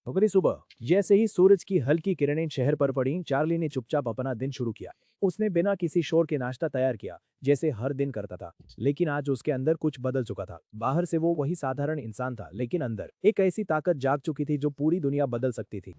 अगली सुबह जैसे ही सूरज की हल्की किरणें शहर पर पड़ी, चार्ली ने चुपचाप अपना दिन शुरू किया। उसने बिना किसी शोर के नाश्ता तैयार किया, जैसे हर दिन करता था। लेकिन आज उसके अंदर कुछ बदल चुका था। बाहर से वो वही साधारण इंसान था, लेकिन अंदर एक ऐसी ताकत जाग चुकी थी जो पूरी दुनिया बदल सकती थी।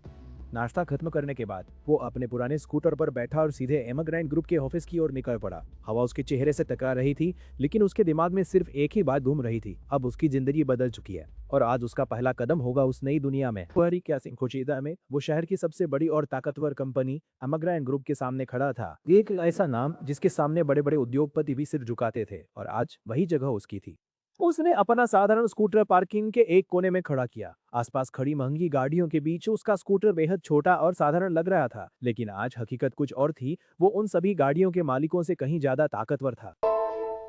नाश्ता खत्म करने के बाद वो अपने पुराने स्कूटर पर बैठा और सीधे एमग्रांड ग्रुप के ऑफिस की ओर निकल पड़ा। हवा उसके चेहरे से टकरा रही थी, लेकिन उसके दिमाग में सिर्फ एक ही बात घूम रही थी। अब उसकी जिंदगी बदल चुकी है और आज उसका पहला कदम होगा उस नई दुनिया में। फुहरी क्या सिंह खुशीदा में वो शहर की सबसे बड़ी और ताकतवर कंपनी एमग्रांड ग्रुप के सामने खड़ा था। एक ऐसा नाम जिसके सामने बड़े बड़े उद्योगपति भी सिर झुकाते थे, और आज वही जगह उसकी थी। उसने अपना साधारण स्कूटर पार्किंग के एक कोने में खड़ा किया। आसपास खड़ी महंगी गाड़ियों के बीच उसका स्कूटर बेहद छोटा और साधारण लग रहा था, लेकिन आज हकीकत कुछ और थी। वो उन सभी गाड़ियों के मालिकों से कहीं ज्यादा ताकतवर था।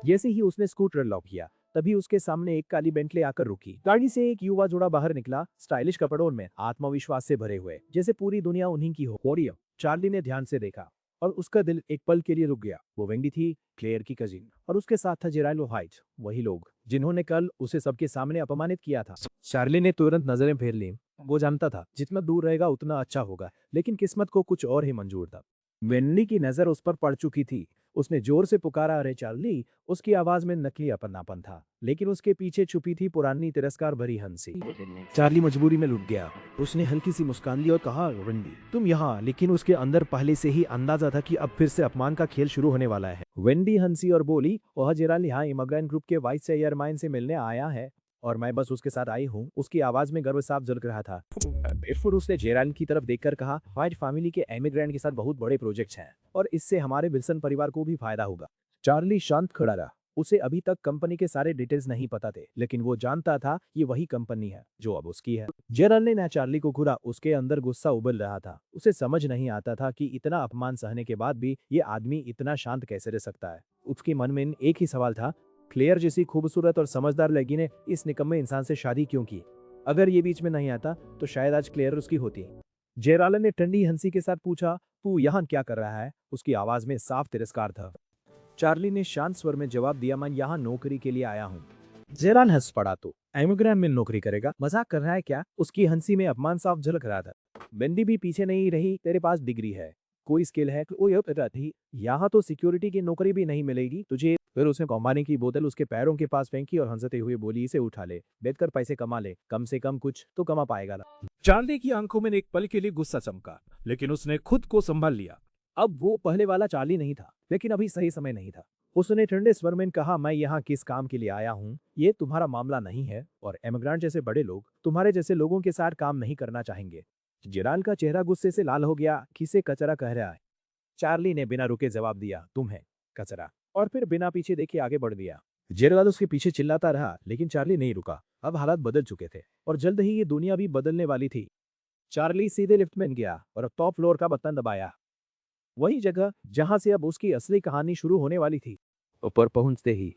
जैसे ही उसने स्कूटर लॉक किया, तभी उसके सामने एक काली बेंटले आकर रुकी। गाड़ी से एक युवा जोड़ा बाहर निकला, स्टाइलिश कपड़ों में, आत्मविश्वास से भरे हुए, जैसे पूरी दुनिया उन्हीं की हो। कोरियम चार्ली ने ध्यान से देखा और उसका दिल एक पल के लिए रुक गया। वो वेंडी थी, क्लेयर की कजिन, और उसके साथ था जेराइलो हाइट, वही लोग जिन्होंने कल उसे सबके सामने अपमानित किया था। चार्ली ने तुरंत नजरें फेर ली। वो जानता था जितना दूर रहेगा उतना अच्छा होगा, लेकिन किस्मत को कुछ और ही मंजूर था। वेंडी की नजर उस पर पड़ चुकी थी। उसने जोर से पुकारा, अरे चार्ली। उसकी आवाज में नकली अपनापन था, लेकिन उसके पीछे छुपी थी पुरानी तिरस्कार भरी हंसी। चार्ली मजबूरी में लुट गया। उसने हल्की सी मुस्कान दी और कहा, वेंडी तुम यहाँ। लेकिन उसके अंदर पहले से ही अंदाजा था कि अब फिर से अपमान का खेल शुरू होने वाला है। वेंडी हंसी और बोली, ओह जेराल यहाँ इमिग्रेंट ग्रुप के वाइस चेयरमैन से मिलने आया है, और मैं बस उसके साथ आई हूँ। उसकी आवाज में गर्व साफ झलक रहा था। फिर उसने जेराल की तरफ देखकर कहा, व्हाइट फैमिली के इमिग्रेंट के साथ बहुत बड़े प्रोजेक्ट्स हैं, और इससे हमारे विल्सन परिवार को भी फायदा होगा। चार्ली शांत खड़ा रहा। उसे अभी तक कंपनी के सारे डिटेल्स नहीं पता थे, लेकिन वो जानता था ये वही कंपनी है जो अब उसकी है। जेरल ने ना चार्ली को घूरा। उसके अंदर गुस्सा उबल रहा था। उसे समझ नहीं आता था कि इतना अपमान सहने के बाद भी ये आदमी इतना शांत कैसे रह सकता है। उसके मन में एक ही सवाल था, क्लेयर जैसी खूबसूरत और समझदार लड़की ने इस निकम्मे इंसान से शादी क्यों की? अगर ये बीच में नहीं आता तो शायद आज क्लेयर उसकी होती। जेरालन ने ठंडी हंसी के साथ पूछा, तू यहाँ क्या कर रहा है? उसकी आवाज में साफ तिरस्कार था। चार्ली ने शांत स्वर में जवाब दिया, मैं यहाँ नौकरी के लिए आया हूँ। जेरान हंस पड़ा, तो एमोग्राम में नौकरी करेगा? मजाक कर रहा है क्या? उसकी हंसी में अपमान साफ झलक रहा था। बेंडी भी पीछे नहीं रही, तेरे पास डिग्री है, कोई स्किल है? ओ ये पता थी, यहाँ तो सिक्योरिटी की नौकरी भी नहीं मिलेगी तुझे। फिर उसने कौमाने की बोतल उसके पैरों के पास फेंकी और हंसते हुए बोली, इसे उठा ले, बैठकर पैसे कमा ले, कम से कम कुछ तो कमा पाएगा ना। चार्ली की आंखों में एक पल के लिए गुस्सा चमका, लेकिन उसने खुद को संभाल लिया। अब वो पहले वाला चार्ली नहीं था, लेकिन अभी सही समय नहीं था। उसने ठंडे स्वर में कहा, मैं यहाँ किस काम के लिए आया हूँ ये तुम्हारा मामला नहीं है, और एमिग्रेंट जैसे बड़े लोग तुम्हारे जैसे लोगों के साथ काम नहीं करना चाहेंगे। जेराल का चेहरा गुस्से से लाल हो गया, किसे कचरा कह रहा है? चार्ली ने बिना रुके जवाब दिया, तुम है कचरा, और फिर बिना पीछे देखे आगे बढ़ दिया। जेराल उसके पीछे चिल्लाता रहा, लेकिन चार्ली नहीं रुका। अब हालात बदल चुके थे, और जल्द ही ये दुनिया भी बदलने वाली थी। चार्ली सीधे लिफ्ट में गया और टॉप फ्लोर का बटन दबाया, वही जगह जहां से अब उसकी असली कहानी शुरू होने वाली थी। ऊपर पहुंचते ही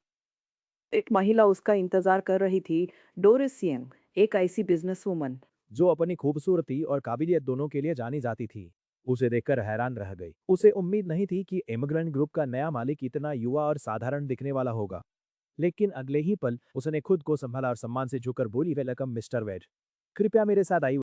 एक महिला उसका इंतजार कर रही थी, डोरिस यंग, एक ऐसी बिजनेसवुमन जो अपनी खूबसूरती और काबिलियत दोनों के लिए जानी जाती थी, उसे देखकर हैरान रह गई। उसे उम्मीद नहीं थी कि इमिग्रेंट ग्रुप का नया मालिक इतना युवा और साधारण दिखने वाला होगा। लेकिन अगले ही पल उसने खुद को संभाला और सम्मान से झुककर बोली, वेलकम मिस्टर वेड, कृपया मेरे साथ आइए।